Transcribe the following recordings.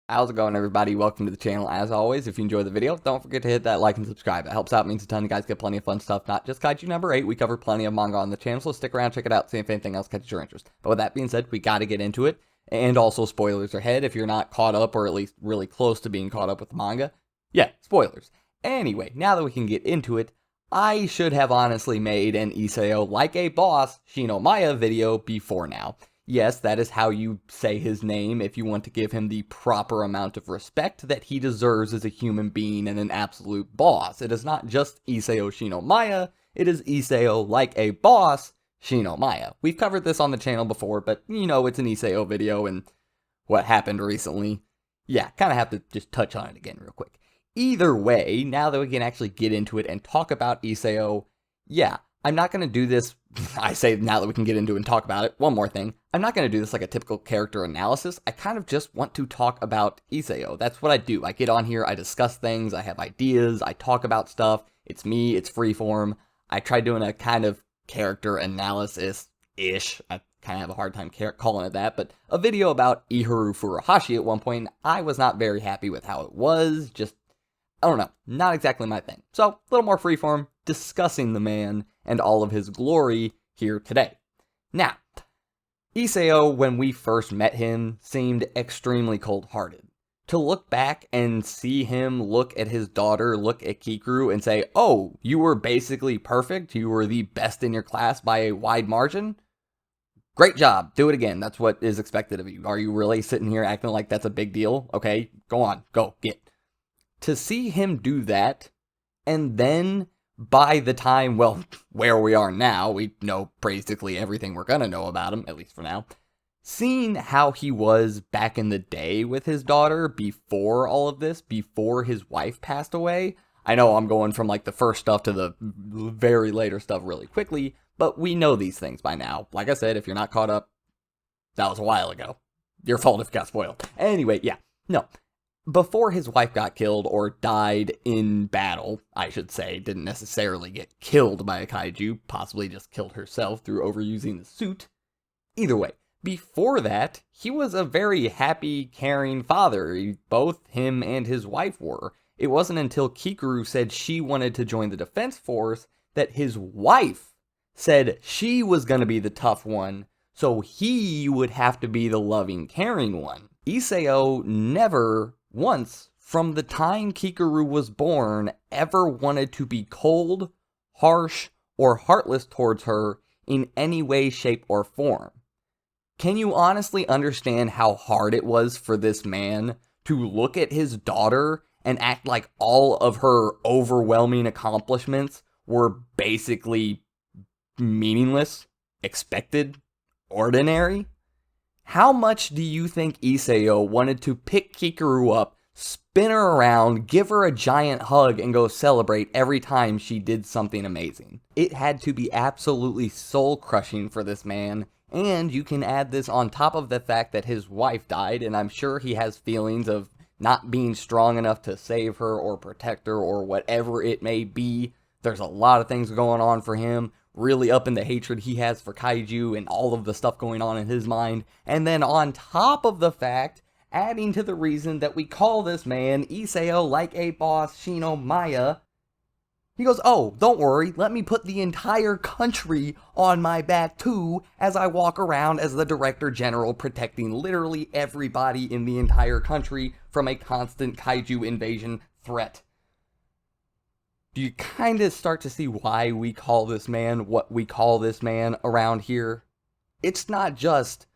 How's it going, everybody? Welcome to the channel. As always, if you enjoyed the video, don't forget to hit that like and subscribe. It helps out, means a ton. You guys get plenty of fun stuff, not just Kaiju number 8. We cover plenty of manga on the channel, so stick around, check it out, see if anything else catches your interest. But with that being said, we got to get into it. And also, spoilers ahead if you're not caught up, or at least really close to being caught up with the manga. Yeah, spoilers. Anyway, now that we can get into it, I should have honestly made an Isao like a boss Shinomiya video before now. Yes, that is how you say his name if you want to give him the proper amount of respect that he deserves as a human being and an absolute boss. It is not just Isao Shinomiya, it is Isao like a boss Shinomiya. We've covered this on the channel before, but you know it's an Isao video and what happened recently. Yeah, kind of have to just touch on it again real quick. Either way, now that we can actually get into it and talk about Isao, yeah, I'm not going to do this, I say now that we can get into it and talk about it, one more thing. I'm not going to do this like a typical character analysis. I kind of just want to talk about Isao. That's what I do. I get on here, I discuss things, I have ideas, I talk about stuff. It's me, it's freeform. I tried doing a kind of character analysis-ish. I kind of have a hard time calling it that, but a video about Iharu Furuhashi at one point. I was not very happy with how it was, just, I don't know, not exactly my thing. So, a little more freeform, discussing the man and all of his glory here today. Now, Isao, when we first met him, seemed extremely cold-hearted. To look back and see him look at his daughter, look at Kikuru, and say, oh, you were basically perfect, you were the best in your class by a wide margin? Great job, do it again, that's what is expected of you. Are you really sitting here acting like that's a big deal? Okay, go on, go, get. To see him do that, and then by the time, well, where we are now, we know basically everything we're gonna know about him, at least for now. Seeing how he was back in the day with his daughter before all of this, before his wife passed away. I know I'm going from like the first stuff to the very later stuff really quickly, but we know these things by now. Like I said, if you're not caught up, that was a while ago. Your fault if it got spoiled. Anyway, yeah, no. Before his wife got killed, or died in battle, I should say, didn't necessarily get killed by a kaiju, possibly just killed herself through overusing the suit. Either way, before that, he was a very happy, caring father. Both him and his wife were. It wasn't until Kikuru said she wanted to join the defense force that his wife said she was going to be the tough one, so he would have to be the loving, caring one. Isao never once, from the time Kikuru was born, ever wanted to be cold, harsh, or heartless towards her in any way, shape, or form. Can you honestly understand how hard it was for this man to look at his daughter and act like all of her overwhelming accomplishments were basically meaningless, expected, ordinary? How much do you think Isao wanted to pick Kikuru up, spin her around, give her a giant hug, and go celebrate every time she did something amazing? It had to be absolutely soul-crushing for this man, and you can add this on top of the fact that his wife died, and I'm sure he has feelings of not being strong enough to save her or protect her or whatever it may be. There's a lot of things going on for him. Really up in the hatred he has for Kaiju and all of the stuff going on in his mind. And then on top of the fact, adding to the reason that we call this man Isao like a boss Shinomiya, he goes, oh, don't worry, let me put the entire country on my back too as I walk around as the Director General protecting literally everybody in the entire country from a constant Kaiju invasion threat. Do you kind of start to see why we call this man what we call this man around here? It's not just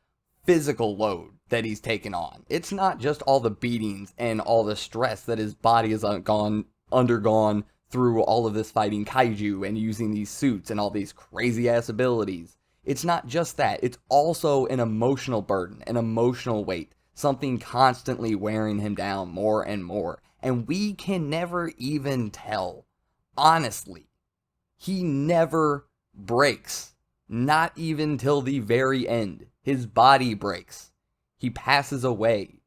physical load that he's taken on. It's not just all the beatings and all the stress that his body has undergone through all of this fighting kaiju and using these suits and all these crazy-ass abilities. It's not just that. It's also an emotional burden, an emotional weight, something constantly wearing him down more and more. And we can never even tell. Honestly, he never breaks. Not even till the very end. His body breaks. He passes away.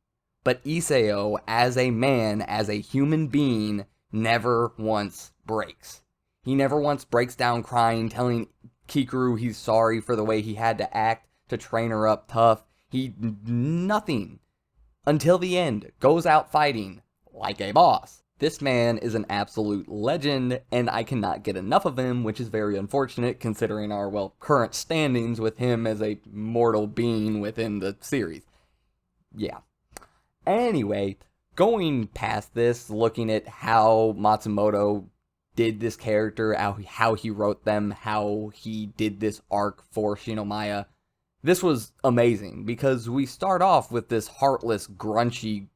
But Isao, as a man, as a human being, never once breaks. He never once breaks down crying, telling Kikuru he's sorry for the way he had to act to train her up tough. Nothing. until the end, goes out fighting like a boss. This man is an absolute legend, and I cannot get enough of him, which is very unfortunate considering our, well, current standings with him as a mortal being within the series. Yeah. Anyway, going past this, looking at how Matsumoto did this character, how he wrote them, how he did this arc for Shinomiya, this was amazing, because we start off with this heartless, grouchy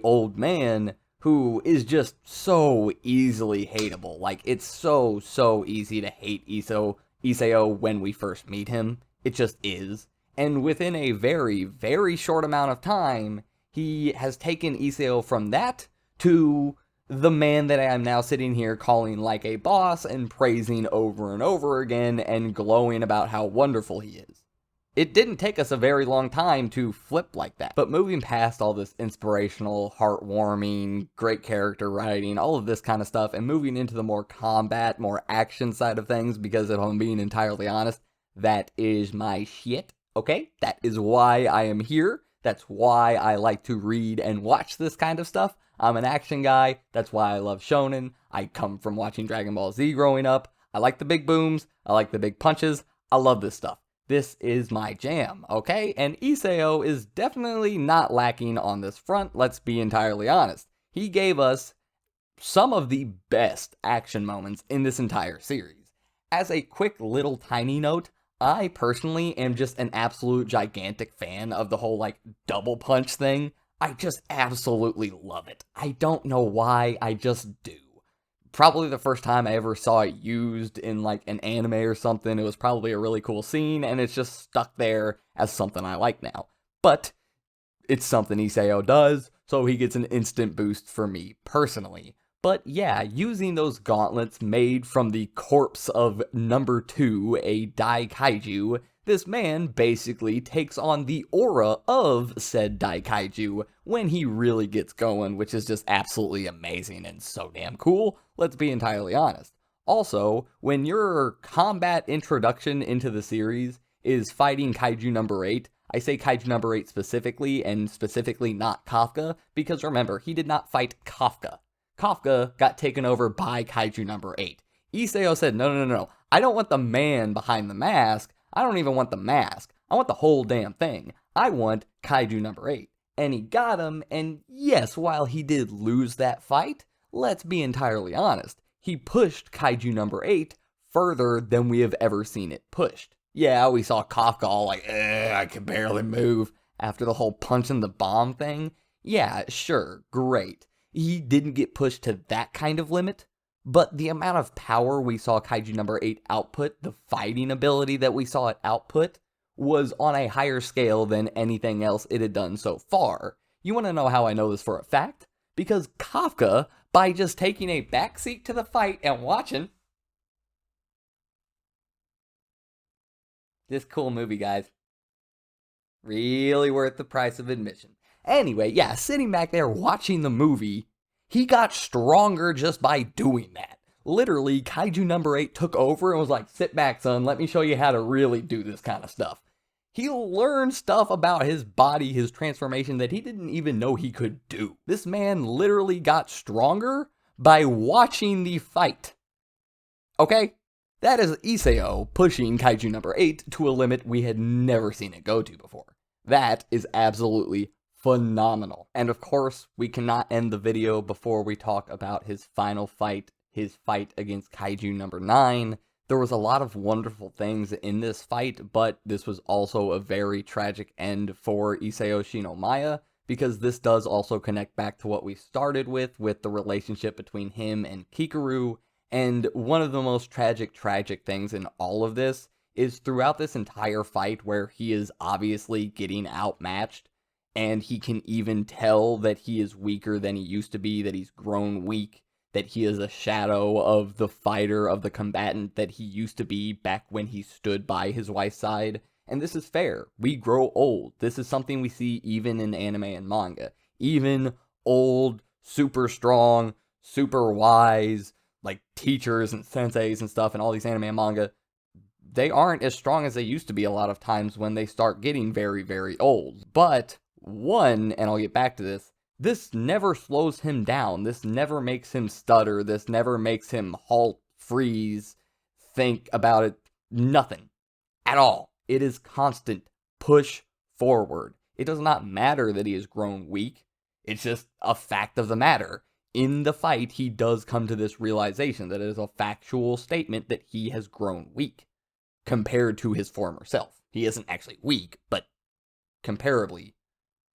old man who is just so easily hateable. Like, it's so easy to hate Isao when we first meet him. It just is. And within a very short amount of time, he has taken Isao from that to the man that I am now sitting here calling like a boss and praising over and over again and glowing about how wonderful he is. It didn't take us a very long time to flip like that. But moving past all this inspirational, heartwarming, great character writing, all of this kind of stuff, and moving into the more combat, more action side of things, because if I'm being entirely honest, that is my shit, okay? That is why I am here. That's why I like to read and watch this kind of stuff. I'm an action guy. That's why I love shonen. I come from watching Dragon Ball Z growing up. I like the big booms. I like the big punches. I love this stuff. This is my jam, okay? And Isao is definitely not lacking on this front, let's be entirely honest. He gave us some of the best action moments in this entire series. As a quick little tiny note, I personally am just an absolute gigantic fan of the whole, like, double punch thing. I just absolutely love it. I don't know why, I just do. Probably the first time I ever saw it used in, like, an anime or something. It was probably a really cool scene, and it's just stuck there as something I like now. But it's something Isao does, so he gets an instant boost for me personally. But yeah, using those gauntlets made from the corpse of number 2, a Dai Kaiju, this man basically takes on the aura of said Dai Kaiju when he really gets going, which is just absolutely amazing and so damn cool, let's be entirely honest. Also, when your combat introduction into the series is fighting Kaiju number 8, I say Kaiju number 8 specifically, and specifically not Kafka, because remember, he did not fight Kafka. Kafka got taken over by Kaiju number 8. Isao said, no, I don't want the man behind the mask, I don't even want the mask, I want the whole damn thing. I want Kaiju number 8. And he got him, and yes, while he did lose that fight, let's be entirely honest, he pushed Kaiju number 8 further than we have ever seen it pushed. Yeah, we saw Kafka all like, I can barely move, after the whole punching the bomb thing. Yeah, sure, great. He didn't get pushed to that kind of limit, but the amount of power we saw Kaiju number 8 output, the fighting ability that we saw it output, was on a higher scale than anything else it had done so far. You want to know how I know this for a fact? Because Kafka, by just taking a backseat to the fight and watching this cool movie, guys, really worth the price of admission. Anyway, yeah, sitting back there watching the movie, he got stronger just by doing that. Literally, Kaiju number 8 took over and was like, sit back, son, let me show you how to really do this kind of stuff. He learned stuff about his body, his transformation, that he didn't even know he could do. This man literally got stronger by watching the fight. Okay? That is Isao pushing Kaiju number 8 to a limit we had never seen it go to before. That is absolutely phenomenal. And of course, we cannot end the video before we talk about his final fight, his fight against Kaiju number 9. There was a lot of wonderful things in this fight, but this was also a very tragic end for Isao Shinomiya, because this does also connect back to what we started with the relationship between him and Kikaru. And one of the most tragic things in all of this is throughout this entire fight where he is obviously getting outmatched, and he can even tell that he is weaker than he used to be, that he's grown weak, that he is a shadow of the fighter, of the combatant that he used to be back when he stood by his wife's side. And this is fair. We grow old. This is something we see even in anime and manga. Even old, super strong, super wise, like teachers and senseis and stuff and all these anime and manga, they aren't as strong as they used to be a lot of times when they start getting very old. But One, and I'll get back to this never slows him down. This never makes him stutter. This never makes him halt, freeze, think about it. Nothing at all. It is constant push forward. It does not matter that he has grown weak. It's just a fact of the matter. In the fight, he does come to this realization that it is a factual statement that he has grown weak compared to his former self. He isn't actually weak, but comparably,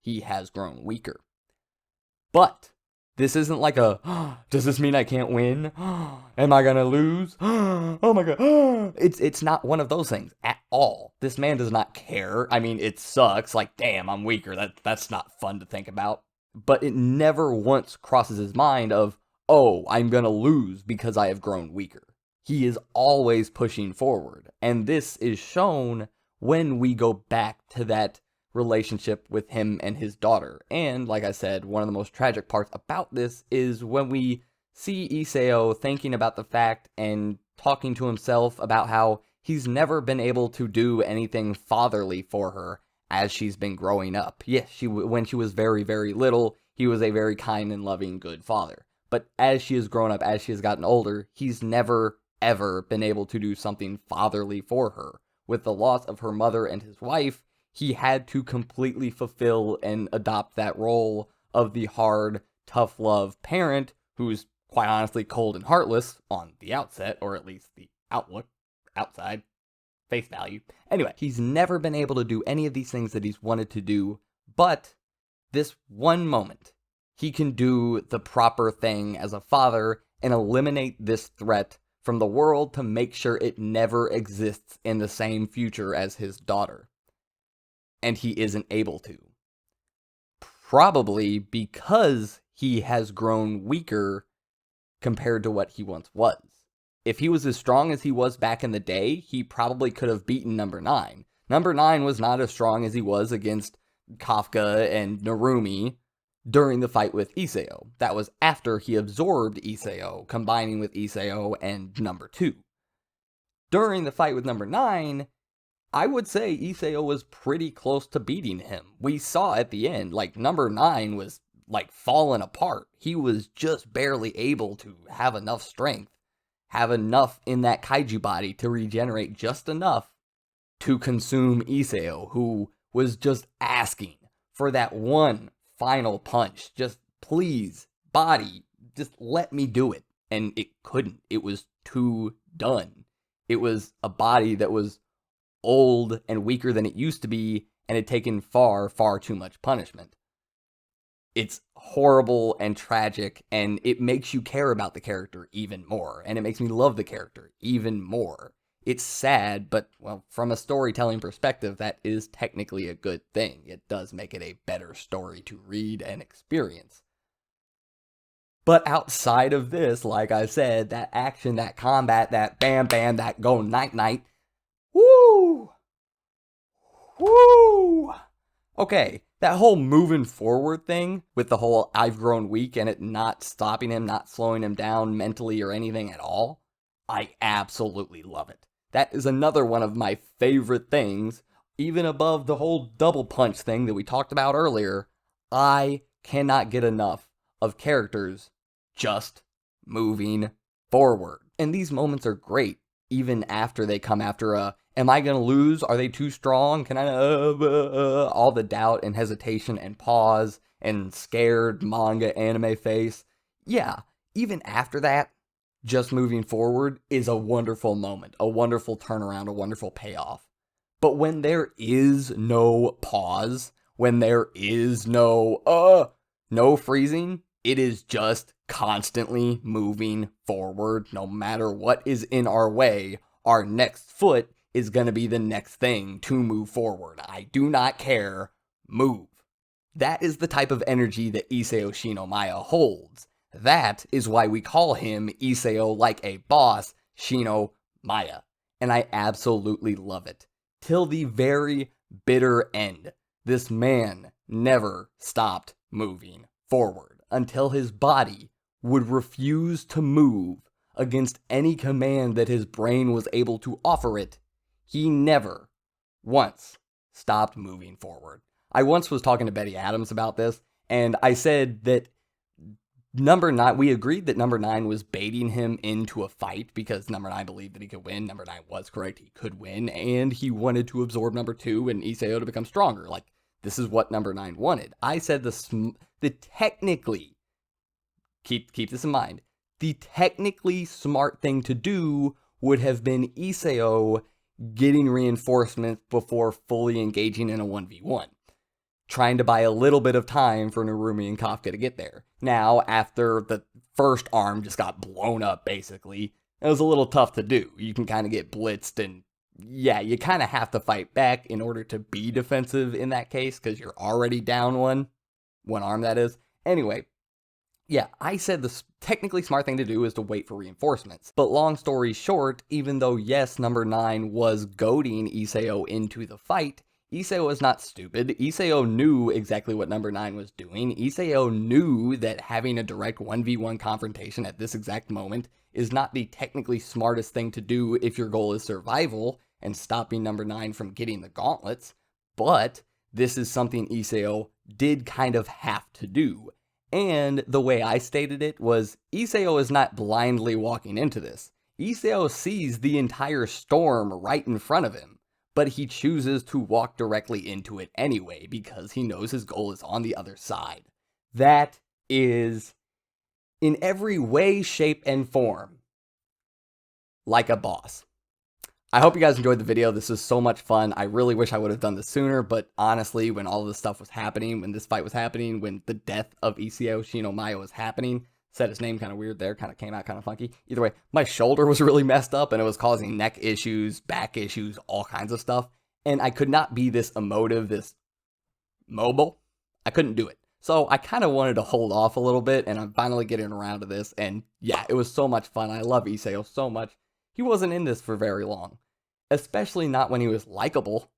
he has grown weaker. But this isn't like a, does this mean I can't win? Am I gonna lose? Oh my god. It's not one of those things at all. This man does not care. I mean, it sucks. Like, damn, I'm weaker. That's not fun to think about. But it never once crosses his mind of, oh, I'm gonna lose because I have grown weaker. He is always pushing forward. And this is shown when we go back to that relationship with him and his daughter. And like I said, one of the most tragic parts about this is when we see Isao thinking about the fact and talking to himself about how he's never been able to do anything fatherly for her as she's been growing up. Yes, when she was very, very little, he was a very kind and loving, good father. But as she has grown up, as she has gotten older, he's never, ever been able to do something fatherly for her. With the loss of her mother and his wife, he had to completely fulfill and adopt that role of the hard, tough love parent who's quite honestly cold and heartless on the outset, or at least the outlook, outside, face value. Anyway, he's never been able to do any of these things that he's wanted to do, but this one moment, he can do the proper thing as a father and eliminate this threat from the world to make sure it never exists in the same future as his daughter. And he isn't able to. Probably because he has grown weaker compared to what he once was. If he was as strong as he was back in the day, he probably could have beaten number 9. Number 9 was not as strong as he was against Kafka and Narumi during the fight with Isao. That was after he absorbed Isao, combining with Isao and number 2. During the fight with number 9, I would say Isao was pretty close to beating him. We saw at the end, like, number 9 was, like, falling apart. He was just barely able to have enough strength, have enough in that kaiju body to regenerate just enough to consume Isao, who was just asking for that one final punch. Just, please, body, just let me do it. And it couldn't. It was too done. It was a body that was old and weaker than it used to be, and had taken far, far too much punishment. It's horrible and tragic, and it makes you care about the character even more, and it makes me love the character even more. It's sad, but, well, from a storytelling perspective, that is technically a good thing. It does make it a better story to read and experience. But outside of this, like I said, that action, that combat, that bam bam, that go night night, woo! Woo! Okay, that whole moving forward thing with the whole I've grown weak and it not stopping him, not slowing him down mentally or anything at all, I absolutely love it. That is another one of my favorite things, even above the whole double punch thing that we talked about earlier. I cannot get enough of characters just moving forward. And these moments are great, even after they come after a, am I gonna lose? Are they too strong? Can I, all the doubt and hesitation and pause and scared manga anime face. Yeah, even after that, just moving forward is a wonderful moment, a wonderful turnaround, a wonderful payoff. But when there is no pause, when there is no freezing, it is just constantly moving forward. No matter what is in our way, our next foot is going to be the next thing to move forward. I do not care. Move. That is the type of energy that Isao Shinomiya holds. That is why we call him Isao like a boss, Shinomiya. And I absolutely love it. Till the very bitter end, this man never stopped moving forward until his body would refuse to move against any command that his brain was able to offer it. He never once stopped moving forward. I once was talking to Betty Adams about this, and I said that number 9, we agreed that number 9 was baiting him into a fight because number 9 believed that he could win. Number 9 was correct, he could win, and he wanted to absorb number 2 and Isao to become stronger. Like, this is what number 9 wanted. I said the technically, keep this in mind, the technically smart thing to do would have been Isao getting reinforcements before fully engaging in a 1v1. Trying to buy a little bit of time for Narumi and Kafka to get there. Now, after the first arm just got blown up, basically, it was a little tough to do. You can kind of get blitzed, and yeah, you kind of have to fight back in order to be defensive in that case, because you're already down one arm, that is. Anyway, yeah, I said the technically smart thing to do is to wait for reinforcements. But long story short, even though, yes, number 9 was goading Isao into the fight, Isao is not stupid. Isao knew exactly what number 9 was doing. Isao knew that having a direct 1v1 confrontation at this exact moment is not the technically smartest thing to do if your goal is survival and stopping number 9 from getting the gauntlets, but this is something Isao did kind of have to do. And the way I stated it was, Isao is not blindly walking into this. Isao sees the entire storm right in front of him, but he chooses to walk directly into it anyway because he knows his goal is on the other side. That is, in every way, shape, and form, like a boss. I hope you guys enjoyed the video. This was so much fun. I really wish I would have done this sooner, but honestly, when all this stuff was happening, when this fight was happening, when the death of Isao Shinomiya was happening, said his name kind of weird there, kind of came out kind of funky. Either way, my shoulder was really messed up and it was causing neck issues, back issues, all kinds of stuff. And I could not be this emotive, this mobile. I couldn't do it. So I kind of wanted to hold off a little bit, and I'm finally getting around to this. And yeah, it was so much fun. I love Isao so much. He wasn't in this for very long, especially not when he was likable.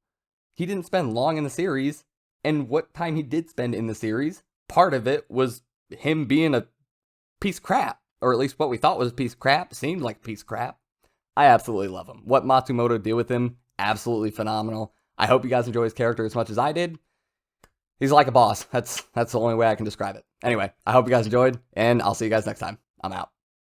He didn't spend long in the series, and what time he did spend in the series, part of it was him being a piece of crap, or at least what we thought was a piece of crap, seemed like a piece of crap. I absolutely love him. What Matsumoto did with him, absolutely phenomenal. I hope you guys enjoy his character as much as I did. He's like a boss. That's the only way I can describe it. Anyway, I hope you guys enjoyed, and I'll see you guys next time. I'm out.